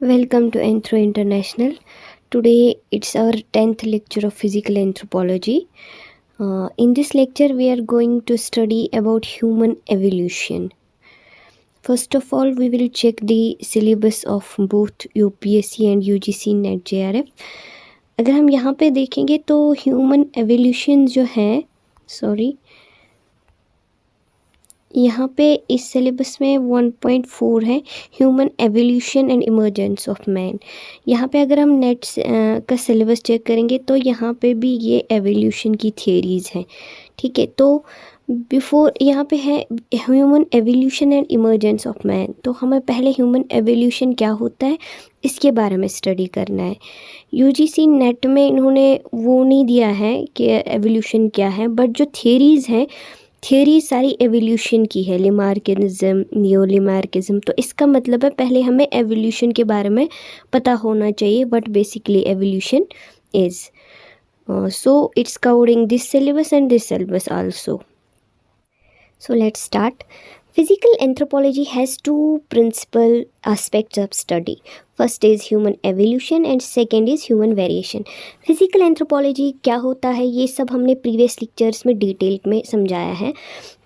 Welcome to Anthro International. Today it's our 10th lecture of physical anthropology. In this lecture we are going to study about human evolution. First of all, we will check the syllabus of both UPSC and UGC NET JRF. अगर हम यहाँ पे देखेंगे तो human evolution जो है यहाँ पे इस सिलेबस में 1.4 है human evolution and emergence of man. यहाँ पे अगर हम नेट का सिलेबस चेक करेंगे तो यहाँ पे भी ये एवोल्यूशन की थियरीज़ हैं। ठीक है, तो बिफोर यहाँ पे है human evolution and emergence of man, तो हमें पहले ह्यूमन एवोल्यूशन क्या होता है इसके बारे में स्टडी करना है। यूजीसी नेट में इन्होंने वो नहीं दिया है कि एवोल्यूशन क्या है, बट जो थियरीज़ हैं थियरी सारी एवोल्यूशन की है, लेमार्किज्म, नियो लेमार्किज्म। तो इसका मतलब है पहले हमें एवोल्यूशन के बारे में पता होना चाहिए, what basically evolution is. So it's covering this syllabus and this syllabus also. So let's start. Physical anthropology has two principal aspects of study. First is human evolution and second is human variation. Physical anthropology क्या होता है ये सब हमने previous lectures में detail में समझाया है।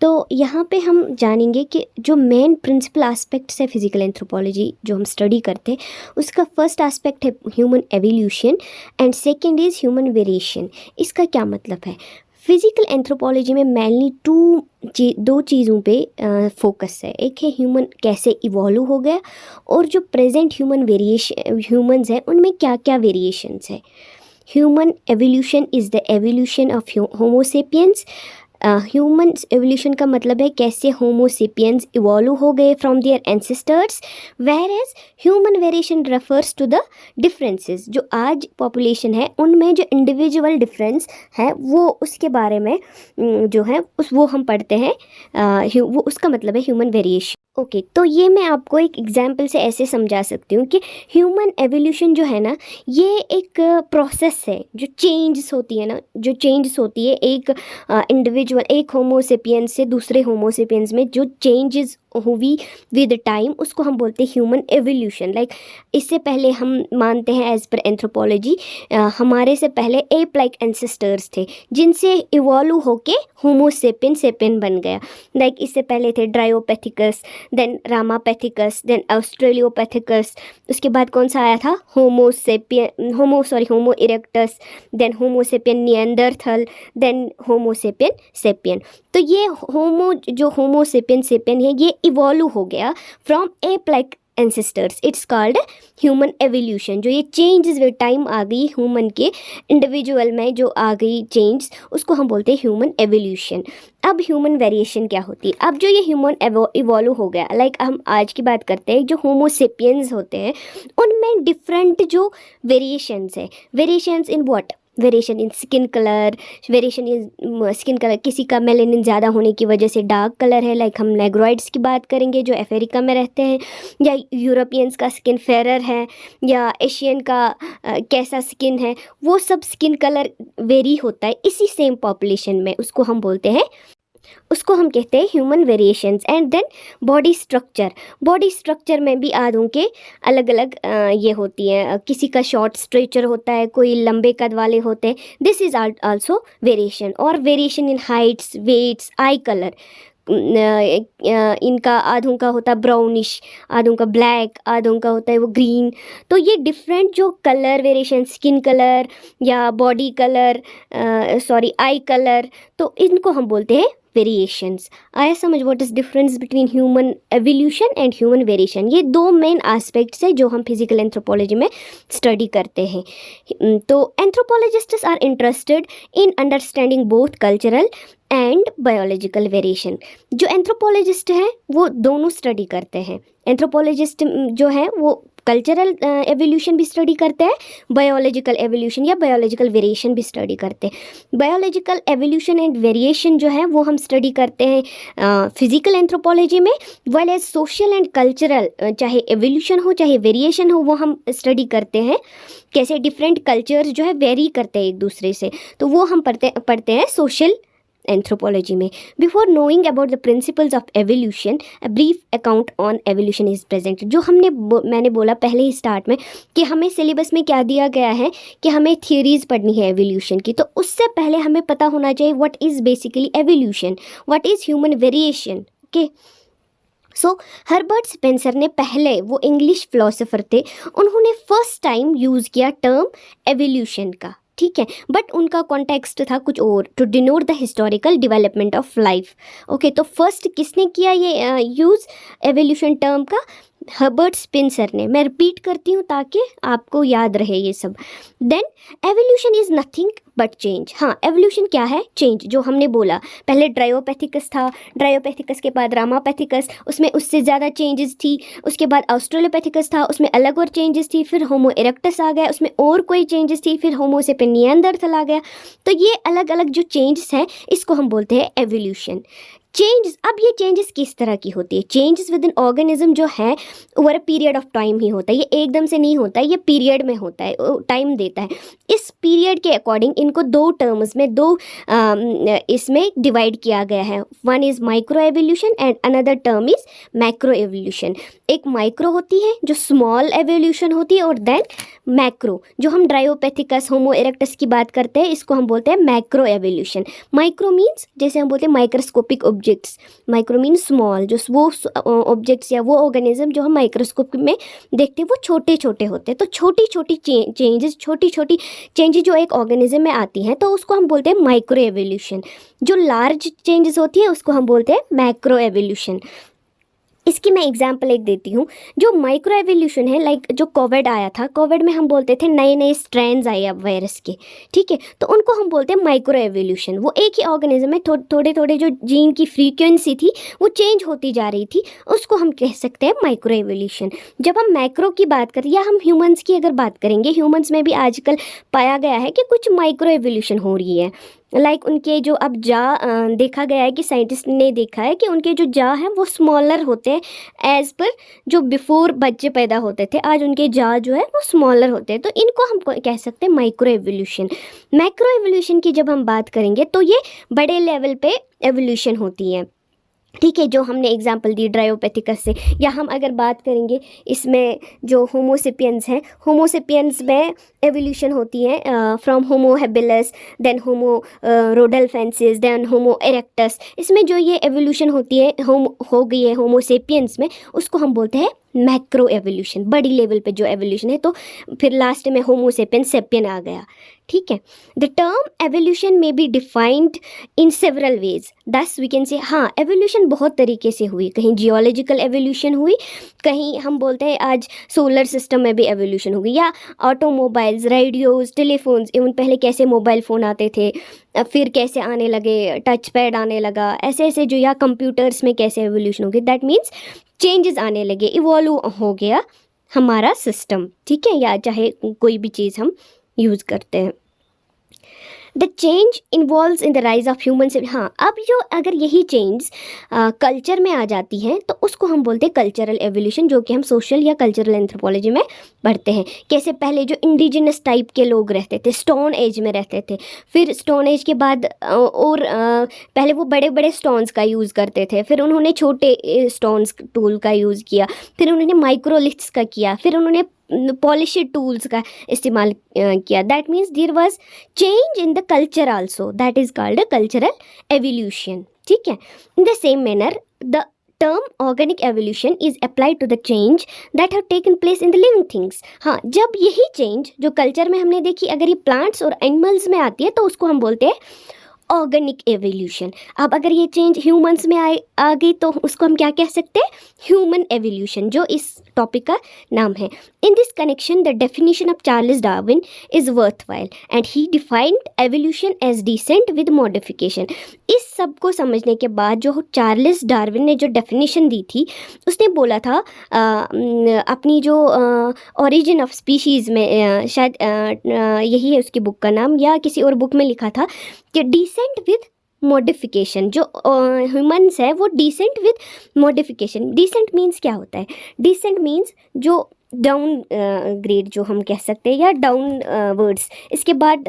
तो यहाँ पे हम जानेंगे कि जो मेन प्रिंसिपल एस्पेक्ट्स है फिजिकल एंथ्रोपोलॉजी जो हम स्टडी करते हैं, उसका फर्स्ट एस्पेक्ट है human evolution and second is human variation. इसका क्या मतलब है? फिजिकल एंथ्रोपोलॉजी में मेनली दो चीज़ों पे फोकस है। एक है ह्यूमन कैसे इवॉल्व हो गया और जो प्रेजेंट ह्यूमंस हैं उनमें क्या क्या वेरिएशंस है। Human evolution is the evolution of homo sapiens. Human evolution का मतलब है कैसे होमोसेपियंस इवॉल्व हो गए from their ancestors, whereas human variation refers to the differences. जो आज पॉपुलेशन है उनमें जो इंडिविजुअल डिफरेंस है वो उसके बारे में जो है वो हम पढ़ते हैं, वो उसका मतलब है ह्यूमन वेरिएशन। ओके, तो ये मैं आपको एक एग्जाम्पल से ऐसे समझा सकती हूँ कि ह्यूमन एवोल्यूशन जो है ना ये एक प्रोसेस है जो चेंजेस होती है ना, जो चेंजेस होती है एक इंडिविजुअल एक होमोसेपियंस से दूसरे होमोसेपियंस में जो चेंजेस हुई विद टाइम उसको हम बोलते हैं ह्यूमन एवोल्यूशन। लाइक इससे पहले हम मानते हैं एज पर एंथ्रोपोलॉजी हमारे से पहले एप लाइक एंसेस्टर्स थे जिनसे इवॉल्व होके होमोसेपियन बन गया। लाइक इससे पहले थे ड्रायोपैथिकस, देन रामापैथिकस, देन ऑस्ट्रेलियोपैथिकस। उसके बाद कौन सा आया था? Homo erectus, then homo sapien Neanderthal, then homo sapien sapien. तो ये जो होमोसेपियन है ये इवॉल्व हो गया from ape like ancestors. It's called human evolution. जो ये चेंजेस विद टाइम आ गई ह्यूमन के इंडिविजुअल में जो आ गई चेंज उसको हम बोलते हैं ह्यूमन एवोल्यूशन। अब ह्यूमन वेरिएशन क्या होती है? अब जो ये ह्यूमन इवॉल्व हो गया, लाइक हम आज की बात करते हैं जो होमोसेपियंस होते हैं उनमें डिफरेंट जो वेरिएशंस है। Variations in what? Variation in skin colour, variation in skin colour, किसी का मेलेनिन ज़्यादा होने की वजह से डार्क कलर है, लाइक हम नेग्रोइड्स की बात करेंगे जो अफ्रीका में रहते हैं, या यूरोपियंस का स्किन फेरर है, या एशियन का कैसा स्किन है, वो सब स्किन कलर वेरी होता है इसी सेम पॉपुलेशन में। उसको हम कहते हैं human variations. And then body structure में भी आधों के अलग अलग ये होती हैं। किसी का शॉर्ट स्ट्रेचर होता है, कोई लंबे कद वाले होते हैं। This is also variation. और variation in heights, weights, eye colour, इनका आधों का होता है ब्राउनिश, आधों का ब्लैक, आधों का होता है वो ग्रीन। तो ये डिफरेंट जो कलर वेरिएशन, स्किन कलर या बॉडी कलर, आई कलर, तो इनको हम बोलते हैं वेरिएशंस। आया समझ? What is difference between human evolution and human variation? ये दो मेन एस्पेक्ट्स है जो हम फिजिकल एंथ्रोपोलॉजी में स्टडी करते हैं। तो anthropologists are interested in understanding both cultural and biological variation. जो एंथ्रोपोलॉजिस्ट हैं वो दोनों स्टडी करते हैं। एंथ्रोपोलॉजिस्ट जो है वो कल्चरल एवोल्यूशन भी स्टडी करते हैं, बायोलॉजिकल एवोल्यूशन या बायोलॉजिकल वेरिएशन भी स्टडी करते हैं। बायोलॉजिकल एवोल्यूशन एंड वेरिएशन जो है वो हम स्टडी करते हैं फिजिकल एंथ्रोपोलॉजी में, well as social and cultural, चाहे एवोल्यूशन हो चाहे वेरिएशन हो, वो हम स्टडी करते हैं कैसे डिफरेंट कल्चर्स जो है वेरी करते हैं एक दूसरे से। तो वो हम पढ़ते हैं सोशल एंथ्रोपोलॉजी में। Before knowing about the principles of evolution a brief account on evolution is present. जो मैंने बोला पहले ही स्टार्ट में कि हमें सिलेबस में क्या दिया गया है कि हमें थियरीज पढ़नी है एवोल्यूशन की, तो उससे पहले हमें पता होना चाहिए what is basically evolution, what is human variation. Okay, so Herbert Spencer ने पहले, वो इंग्लिश फिलोसोफर थे, उन्होंने फर्स्ट टाइम यूज़ किया टर्म एवोल्यूशन का, ठीक है, बट उनका कॉन्टेक्स्ट था कुछ और, to denote the historical development of life. Okay, तो फर्स्ट किसने किया ये यूज़ एवोल्यूशन टर्म का? हर्बर्ट स्पेंसर ने। मैं रिपीट करती हूँ ताकि आपको याद रहे ये सब। Then evolution is nothing but change. हाँ, एवोल्यूशन क्या है? चेंज। जो हमने बोला पहले ड्रायोपैथिकस था, ड्रायोपैथिकस के बाद रामापैथिकस, उसमें उससे ज़्यादा चेंजेस थी, उसके बाद ऑस्ट्रेलोपैथिकस था, उसमें अलग और चेंजेस थी, फिर होमो इरेक्टस आ गया, उसमें और कोई चेंजेस थी, फिर होमो सेपियन निएंडरथल आ गया। तो ये अलग अलग जो चेंजेस हैं इसको हम बोलते हैं एवोल्यूशन। चेंजेस, अब ये चेंजेस किस तरह की होती है? चेंजेस विद इन ऑर्गेनिज्म जो है over a period of time ही होता है, ये एकदम से नहीं होता है, ये पीरियड में होता है, टाइम देता है। इस पीरियड के अकॉर्डिंग इनको दो टर्म्स में, इसमें डिवाइड किया गया है। One is micro evolution and another term is macro evolution. एक माइक्रो होती है जो स्मॉल एवोल्यूशन होती है, और देन मैक्रो, जो हम ड्रायोपैथिकस, होमो इरेक्टस की बात करते हैं, इसको हम बोलते हैं मैक्रो एवोल्यूशन। माइक्रो मीन्स जैसे हम बोलते हैं microscopic objects, micro means small, जो वो ऑब्जेक्ट्स या वो ऑर्गेनिज्म जो हम माइक्रोस्कोप में देखते हैं वो छोटे छोटे होते हैं। तो छोटी छोटी चेंजेस जो एक ऑर्गेनिज्म में आती हैं तो उसको हम बोलते हैं माइक्रो एवोल्यूशन। जो लार्ज चेंजेस होती है उसको हम बोलते हैं मैक्रो एवोल्यूशन। इसकी मैं एग्जांपल एक देती हूँ। जो माइक्रो एवोल्यूशन है, लाइक जो कोविड आया था, कोविड में हम बोलते थे नए नए स्ट्रेंस आए अब वायरस के, ठीक है, तो उनको हम बोलते हैं माइक्रो एवोल्यूशन। वो एक ही ऑर्गेनिज्म में थोड़े थोड़े जो जीन की फ्रीक्वेंसी थी वो चेंज होती जा रही थी, उसको हम कह सकते हैं माइक्रो एवोल्यूशन। जब हम मैक्रो की बात करें या हम ह्यूमंस की अगर बात करेंगे, ह्यूमंस में भी आजकल पाया गया है कि कुछ माइक्रो एवोल्यूशन हो रही है। लाइक उनके जो अब देखा गया है कि साइंटिस्ट ने देखा है कि उनके जो हैं वो स्मॉलर होते हैं एज पर जो बिफोर बच्चे पैदा होते थे, आज उनके जो है वो स्मॉलर होते हैं। तो इनको हम कह सकते हैं माइक्रो एवोल्यूशन। मैक्रो एवोल्यूशन की जब हम बात करेंगे तो ये बड़े लेवल पे एवोल्यूशन होती है, ठीक है, जो हमने एग्जांपल दी ड्रायोपैथिकस से। या हम अगर बात करेंगे इसमें जो होमोसेपियंस हैं, होमोसेपियंस में एवोल्यूशन होती है from homo habilis, then homo rudolfensis, then homo erectus. इसमें जो ये एवोल्यूशन होती है हो गई है होमोसेपियंस में, उसको हम बोलते हैं मैक्रो एवोल्यूशन, बड़ी लेवल पे जो एवोल्यूशन है। तो फिर लास्ट में होमोसेपियन सेपियन आ गया, ठीक है। द टर्म एवोल्यूशन में be defined in several ways, दस वी कैन से। हाँ, एवोल्यूशन बहुत तरीके से हुई, कहीं जियोलॉजिकल एवोल्यूशन हुई, कहीं हम बोलते हैं आज सोलर सिस्टम में भी एवोल्यूशन हो गई, या ऑटोमोबाइल्स, रेडियोज़, टेलीफोन्स, इवन पहले कैसे मोबाइल फ़ोन आते थे, फिर कैसे आने लगे, टच पैड आने लगा, ऐसे ऐसे जो, या कंप्यूटर्स में कैसे एवोल्यूशन हो गई। दैट मीन्स चेंजेस आने लगे, इवॉल्व हो गया हमारा सिस्टम, ठीक है, या चाहे कोई भी चीज़ हम यूज़ करते हैं। The change involves in the rise of human. हाँ, अब जो अगर यही चेंज कल्चर में आ जाती हैं तो उसको हम बोलते हैं कल्चरल एवोल्यूशन, जो कि हम सोशल या कल्चरल एंथ्रोपोलॉजी में पढ़ते हैं। कैसे पहले जो इंडिजिनस टाइप के लोग रहते थे, स्टोन एज में रहते थे, फिर स्टोन एज के बाद और पहले वो बड़े बड़े स्टोन्स का यूज़ करते थे, फिर उन्होंने छोटे स्टोन्स टूल का यूज़ किया, फिर उन्होंने माइक्रोलिथ्स का किया, फिर उन्होंने पॉलिश्ड टूल्स का इस्तेमाल किया। That means there was change in the culture also, that is called a cultural evolution, ठीक है। In the same manner the term organic evolution is applied to the change that have taken place in the living things. हाँ, जब यही change जो culture में हमने देखी अगर ये प्लांट्स और एनिमल्स में आती है तो उसको हम बोलते हैं ऑर्गेनिक एवोल्यूशन। अब अगर ये चेंज ह्यूमंस में आ गई तो उसको हम क्या कह सकते हैं? ह्यूमन एवोल्यूशन, जो इस टॉपिक का नाम है। In this connection the definition of Charles Darwin is worthwhile and he defined evolution as descent with modification. इस सब को समझने के बाद जो चार्ल्स डार्विन ने जो डेफिनेशन दी थी, उसने बोला था अपनी जो ओरिजिन ऑफ स्पीशीज़ में शायद यही है उसकी बुक का नाम, या किसी और बुक में लिखा था कि डिसेंट विद मॉडिफिकेशन। जो ह्यूमंस है वो descent with modification. Descent means क्या होता है? डिसेंट मीन्स जो डाउन ग्रेड जो हम कह सकते हैं, या डाउन वर्ड्स, इसके बाद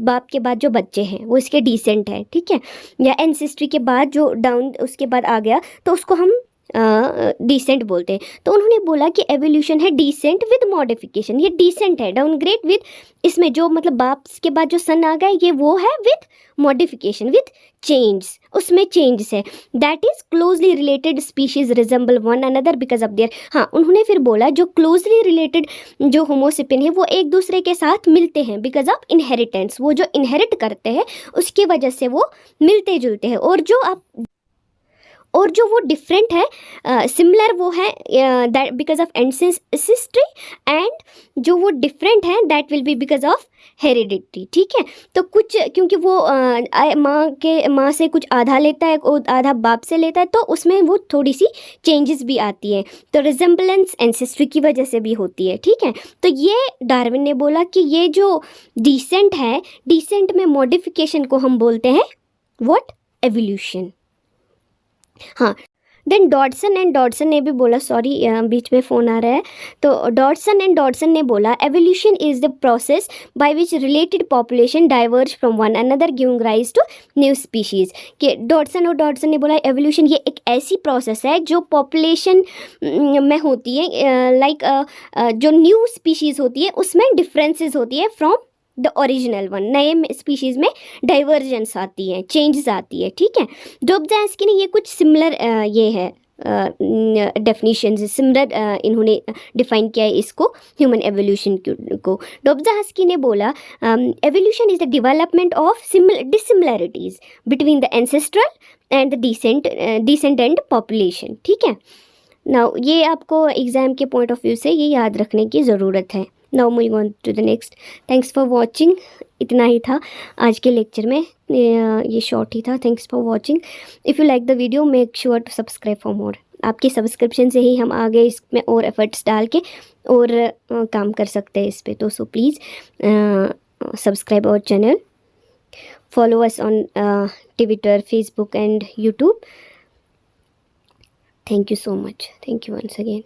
बाप के बाद जो बच्चे हैं वो इसके डिसेंट है, ठीक है, या एंसेस्ट्री के बाद जो डाउन उसके बाद आ गया तो उसको हम डिसेंट बोलते हैं। तो उन्होंने बोला कि एवोल्यूशन है डिसेंट विद मॉडिफिकेशन, ये डिसेंट है, डाउनग्रेड विद, इसमें जो मतलब बाप के बाद जो सन आ गया ये वो है विद मॉडिफिकेशन, विद चेंज, उसमें चेंजेस है। That is closely related species resemble one another because of their, हाँ उन्होंने फिर बोला जो क्लोजली रिलेटेड जो होमोसिपियन है वो एक दूसरे के साथ मिलते हैं बिकॉज ऑफ इनहेरिटेंस, वो जो इनहेरिट करते हैं उसकी वजह से वो मिलते जुलते हैं। और जो वो डिफरेंट है सिमिलर वो है that because of ancestry, and जो वो डिफरेंट है that will be because of heredity, ठीक है। तो कुछ क्योंकि वो माँ से कुछ आधा लेता है और आधा बाप से लेता है, तो उसमें वो थोड़ी सी चेंजेस भी आती है, तो रिजेंबलेंस एंसेस्ट्री की वजह से भी होती है, ठीक है। तो ये डार्विन ने बोला कि ये जो डिसेंट है, डिसेंट में मॉडिफिकेशन को हम बोलते हैं व्हाट, एवोल्यूशन। हाँ, देन डॉडसन ने भी बोला, सॉरी बीच में फ़ोन आ रहा है, तो डॉडसन ने बोला evolution is the process by which related population diverge from one another giving rise to new species. कि डॉडसन ने बोला एवोल्यूशन ये एक ऐसी प्रोसेस है जो पॉपुलेशन में होती है, लाइक जो न्यू स्पीशीज़ होती है उसमें डिफरेंसेस होती है फ्रॉम द ओरिजिनल वन, नए स्पीशीज़ में डाइवर्जेंस आती है, चेंजेस आती है, ठीक है। डोब्ज़ास्की ने ये कुछ सिमिलर ये है डेफिनेशन सिमिलर इन्होंने डिफाइन किया है इसको, ह्यूमन एवोल्यूशन को। डोब्ज़ास्की ने बोला evolution is the development of dissimilarities between the ancestral and the descendant population, ठीक है। नाउ ये आपको एग्ज़ाम के पॉइंट ऑफ व्यू से ये याद रखने की ज़रूरत है। Now moving on to the next, thanks for watching. इतना ही था आज के लेक्चर में, ये शॉर्ट ही था। Thanks for watching. If you like the video make sure to subscribe for more. आपके सब्सक्रिप्शन से ही हम आगे इसमें और एफर्ट्स डाल के और काम कर सकते हैं इस पर, तो so please subscribe our channel, follow us on Twitter, Facebook and YouTube. Thank you so much, thank you once again.